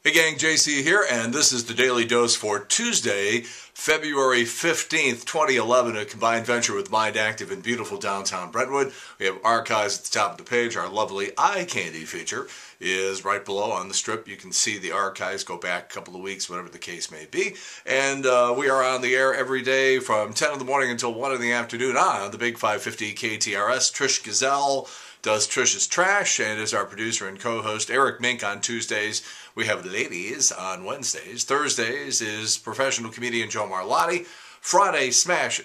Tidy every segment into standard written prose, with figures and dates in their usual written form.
Hey gang, JC here, and this is the Daily Dose for Tuesday, February 15th, 2011, a combined venture with Mind Active in beautiful downtown Brentwood. We have archives at the top of the page. Our lovely eye candy feature is right below on the strip. You can see the archives go back a couple of weeks, whatever the case may be. And we are on the air every day from 10 in the morning until 1 in the afternoon on the Big 550 KTRS. Trish Gazelle does Trish's Trash and is our producer and co-host. Eric Mink on Tuesdays. We have Ladies on Wednesdays. Thursdays is professional comedian Joe Marlotti. Friday, Smash,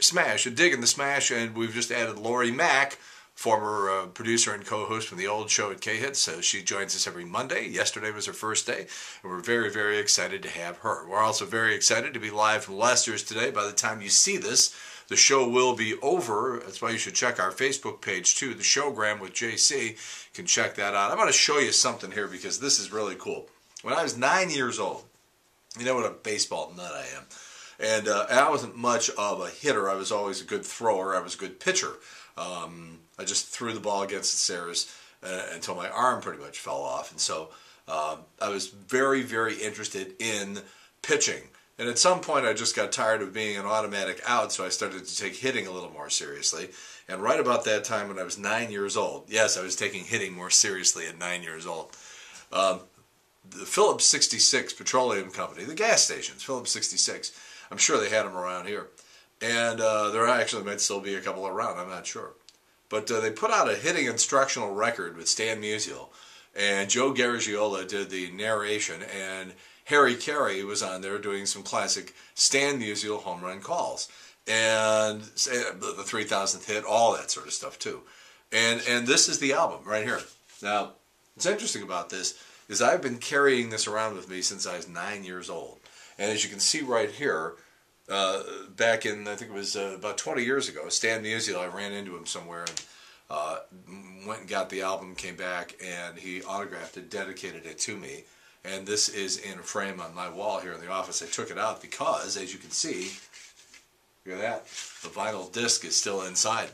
Digging the Smash, and we've just added Lori Mack, former producer and co-host from the old show at K-Hits. So she joins us every Monday. Yesterday was her first day, and we're very, very excited to have her. We're also very excited to be live from Lester's today. By the time you see this, the show will be over. That's why you should check our Facebook page too, the Showgram with JC. You can check that out. I'm going to show you something here because this is really cool. When I was 9 years old, you know what a baseball nut I am. And I wasn't much of a hitter. I was always a good thrower. I was a good pitcher. I just threw the ball against the stairs until my arm pretty much fell off. And so I was very, very interested in pitching. And at some point I just got tired of being an automatic out, so I started to take hitting a little more seriously. And right about that time when I was 9 years old, yes, I was taking hitting more seriously at 9 years old, the Phillips 66 Petroleum Company, the gas stations, Phillips 66, I'm sure they had them around here. And there actually might still be a couple around, I'm not sure. But they put out a hitting instructional record with Stan Musial, and Joe Garagiola did the narration, and Harry Carey was on there doing some classic Stan Musial home run calls. And the 3,000th hit, all that sort of stuff too. And this is the album right here. Now, what's interesting about this is I've been carrying this around with me since I was 9 years old. And as you can see right here, back in, I think it was about 20 years ago, Stan Musial, I ran into him somewhere and went and got the album, came back, and he autographed it, dedicated it to me. And this is in a frame on my wall here in the office. I took it out because, as you can see, look at that, the vinyl disc is still inside.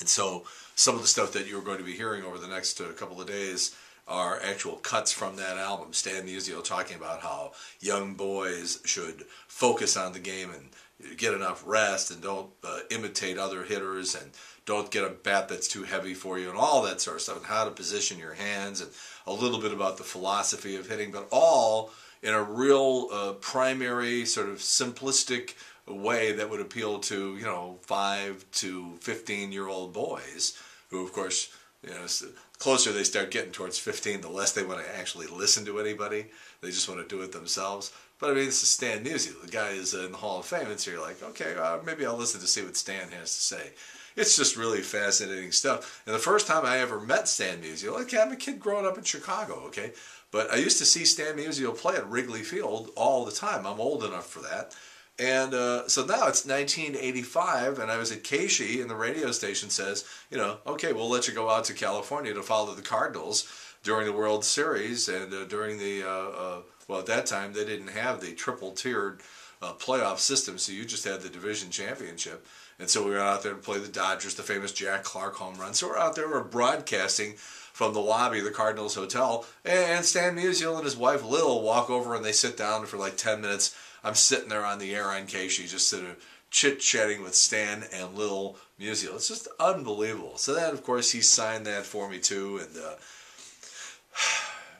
And so some of the stuff that you're going to be hearing over the next couple of days are actual cuts from that album. Stan Musial talking about how young boys should focus on the game and get enough rest and don't imitate other hitters and don't get a bat that's too heavy for you and all that sort of stuff, and how to position your hands and a little bit about the philosophy of hitting, but all in a real primary sort of simplistic way that would appeal to, you know, 5 to 15-year-old boys who, of course, you know, the closer they start getting towards 15, the less they want to actually listen to anybody. They just want to do it themselves. But I mean, this is Stan Musial. The guy is in the Hall of Fame, and so you're like, okay, maybe I'll listen to see what Stan has to say. It's just really fascinating stuff. And the first time I ever met Stan Musial, okay, I'm a kid growing up in Chicago, okay? But I used to see Stan Musial play at Wrigley Field all the time. I'm old enough for that. And so now it's 1985, and I was at KSHE, and the radio station says, you know, okay, we'll let you go out to California to follow the Cardinals during the World Series, and during the, well, at that time, they didn't have the triple-tiered playoff system, so you just had the division championship. And so we were out there to play the Dodgers, the famous Jack Clark home run. So we're out there, we're broadcasting from the lobby of the Cardinals Hotel, and Stan Musial and his wife Lil walk over and they sit down for like 10 minutes. I'm sitting there on the air on KSHE, just sort of chit-chatting with Stan and Lil Musial. It's just unbelievable. So then, of course, he signed that for me too, and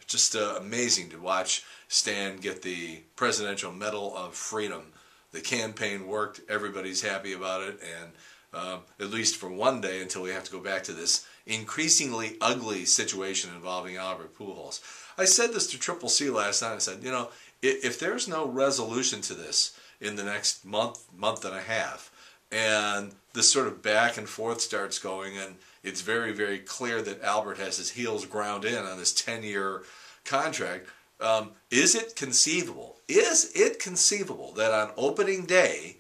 just amazing to watch Stan get the Presidential Medal of Freedom. The campaign worked, everybody's happy about it, and at least for one day until we have to go back to this increasingly ugly situation involving Albert Pujols. I said this to Triple C last night. I said, you know, if there's no resolution to this in the next month and a half, and this sort of back and forth starts going, and it's very, very clear that Albert has his heels ground in on this 10-year contract, is it conceivable that on opening day,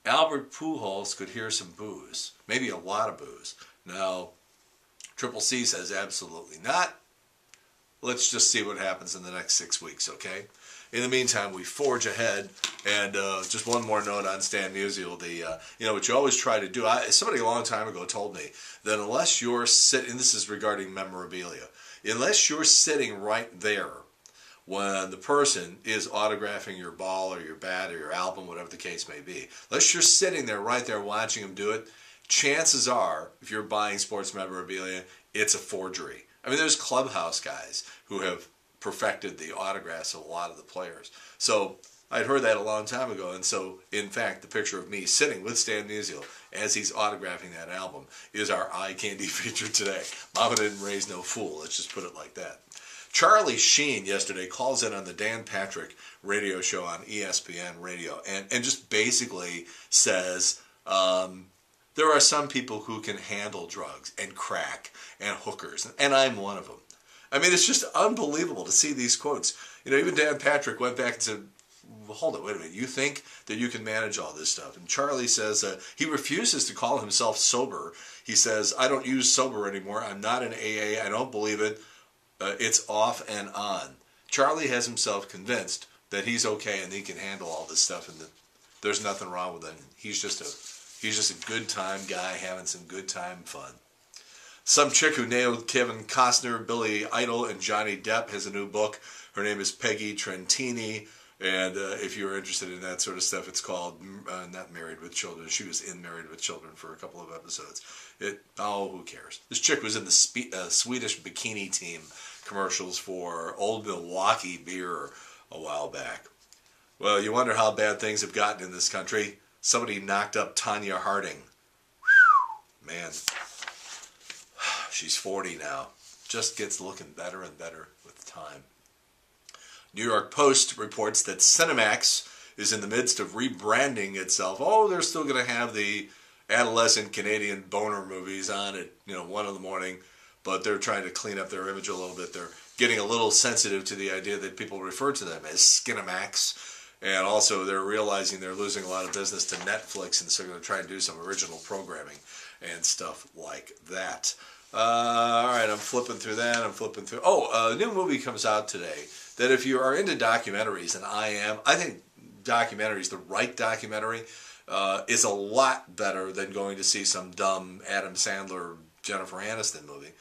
Albert Pujols could hear some boos, maybe a lot of boos? Now, Triple C says absolutely not. Let's just see what happens in the next 6 weeks, okay? In the meantime, we forge ahead, and just one more note on Stan Musial. You know, what you always try to do, somebody a long time ago told me that unless you're sitting, and this is regarding memorabilia, unless you're sitting right there when the person is autographing your ball or your bat or your album, whatever the case may be. Unless you're sitting there right there watching them do it, chances are, if you're buying sports memorabilia, it's a forgery. I mean, there's clubhouse guys who have perfected the autographs of a lot of the players. So I'd heard that a long time ago, and so, in fact, the picture of me sitting with Stan Musial as he's autographing that album is our eye candy feature today. Mama didn't raise no fool, let's just put it like that. Charlie Sheen yesterday calls in on the Dan Patrick radio show on ESPN Radio and just basically says there are some people who can handle drugs and crack and hookers, and I'm one of them. I mean, it's just unbelievable to see these quotes. You know, even Dan Patrick went back and said, well, hold it, wait a minute, you think that you can manage all this stuff? And Charlie says he refuses to call himself sober. He says, I don't use sober anymore. I'm not an AA. I don't believe it. It's off and on. Charlie has himself convinced that he's okay and he can handle all this stuff and that there's nothing wrong with it. He's just a good time guy having some good time fun. Some chick who nailed Kevin Costner, Billy Idol, and Johnny Depp has a new book. Her name is Peggy Trentini. And if you're interested in that sort of stuff, it's called not Married with Children. She was in Married with Children for a couple of episodes. Who cares? This chick was in the Swedish bikini team commercials for Old Milwaukee beer a while back. Well, you wonder how bad things have gotten in this country. Somebody knocked up Tanya Harding. Man, she's 40 now. Just gets looking better and better with time. New York Post reports that Cinemax is in the midst of rebranding itself. Oh, they're still going to have the adolescent Canadian boner movies on at 1 in the morning, but they're trying to clean up their image a little bit. They're getting a little sensitive to the idea that people refer to them as Skinemax, and also they're realizing they're losing a lot of business to Netflix, and so they're going to try and do some original programming and stuff like that. All right, I'm flipping through that. A new movie comes out today that if you are into documentaries, and I think documentaries, the right documentary, is a lot better than going to see some dumb Adam Sandler, Jennifer Aniston movie.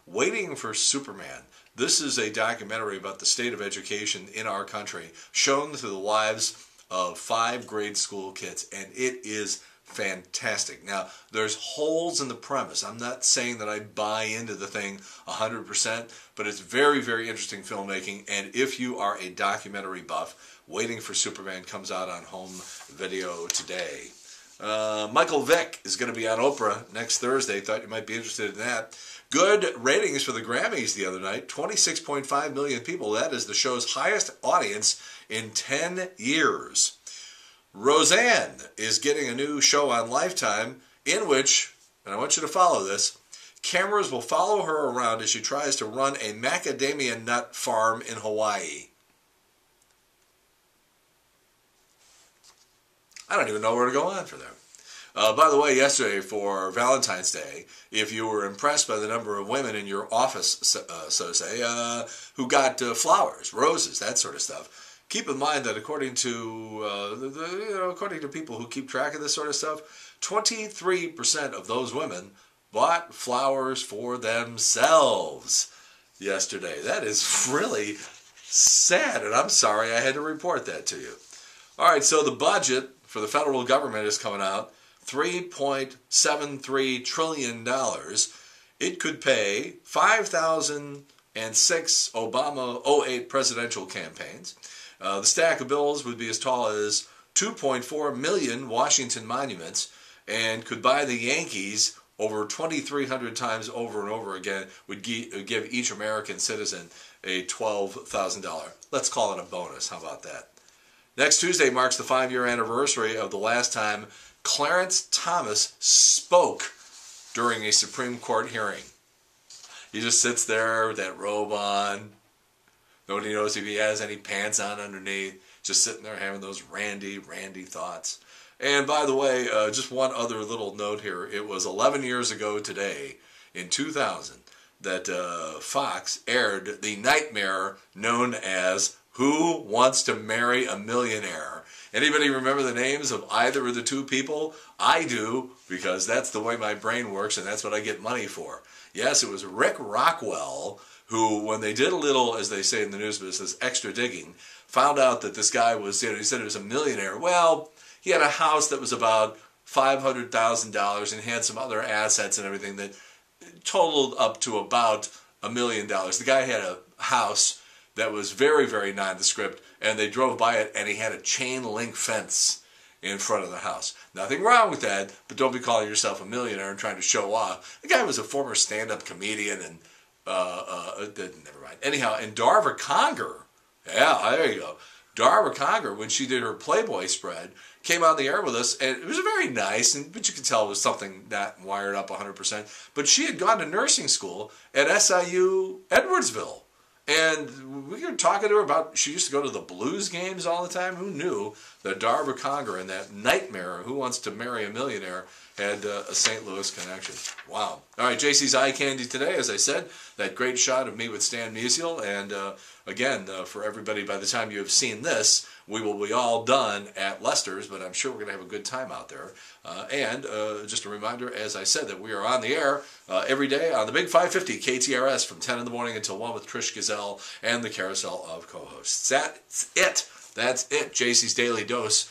Waiting for Superman. This is a documentary about the state of education in our country, shown through the lives of 5 grade school kids, and it is fantastic. Now, there's holes in the premise. I'm not saying that I buy into the thing 100%, but it's very, very interesting filmmaking, and if you are a documentary buff, Waiting for Superman comes out on home video today. Michael Vick is going to be on Oprah next Thursday. Thought you might be interested in that. Good ratings for the Grammys the other night. 26.5 million people. That is the show's highest audience in 10 years. Roseanne is getting a new show on Lifetime in which, and I want you to follow this, cameras will follow her around as she tries to run a macadamia nut farm in Hawaii. I don't even know where to go on for that. By the way, yesterday for Valentine's Day, if you were impressed by the number of women in your office, so to say, who got flowers, roses, that sort of stuff, keep in mind that according to people who keep track of this sort of stuff, 23% of those women bought flowers for themselves yesterday. That is really sad, and I'm sorry I had to report that to you. All right, so the budget for the federal government is coming out, $3.73 trillion. It could pay 5,006 Obama 08 presidential campaigns. The stack of bills would be as tall as 2.4 million Washington monuments and could buy the Yankees over 2,300 times over and over again, would give each American citizen a $12,000. Let's call it a bonus. How about that? Next Tuesday marks the 5-year anniversary of the last time Clarence Thomas spoke during a Supreme Court hearing. He just sits there with that robe on. Nobody knows if he has any pants on underneath. Just sitting there having those randy thoughts. And by the way, just one other little note here. It was 11 years ago today, in 2000, that Fox aired the nightmare known as Who Wants to Marry a Millionaire? Anybody remember the names of either of the two people? I do, because that's the way my brain works, and that's what I get money for. Yes, it was Rick Rockwell who, when they did a little, as they say in the news business, extra digging, found out that this guy was, he said he was a millionaire. Well, he had a house that was about $500,000 and had some other assets and everything that totaled up to about $1 million. The guy had a house that was very, very nondescript, and they drove by it, and he had a chain link fence in front of the house. Nothing wrong with that, but don't be calling yourself a millionaire and trying to show off. The guy was a former stand-up comedian, and never mind. Anyhow, and Darva Conger, yeah, there you go. Darva Conger, when she did her Playboy spread, came on the air with us, and it was very nice, but you could tell it was something not wired up 100%. But she had gone to nursing school at SIU Edwardsville. And we were talking to her about, she used to go to the Blues games all the time. Who knew that Darva Conger and that nightmare, Who Wants to Marry a Millionaire, had a St. Louis connection. Wow. All right, JC's Eye Candy today, as I said, that great shot of me with Stan Musial. And again, for everybody, by the time you have seen this, we will be all done at Lester's, but I'm sure we're going to have a good time out there. And just a reminder, as I said, that we are on the air every day on the Big 550 KTRS from 10 in the morning until 1 with Trish Gazelle and the carousel of co-hosts. That's it. That's it. JC's Daily Dose.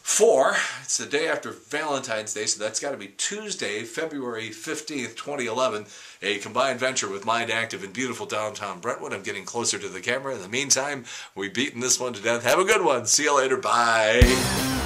It's the day after Valentine's Day, so that's got to be Tuesday, February 15th, 2011, a combined venture with Mind Active in beautiful downtown Brentwood. I'm getting closer to the camera. In the meantime, we've beaten this one to death. Have a good one. See you later. Bye.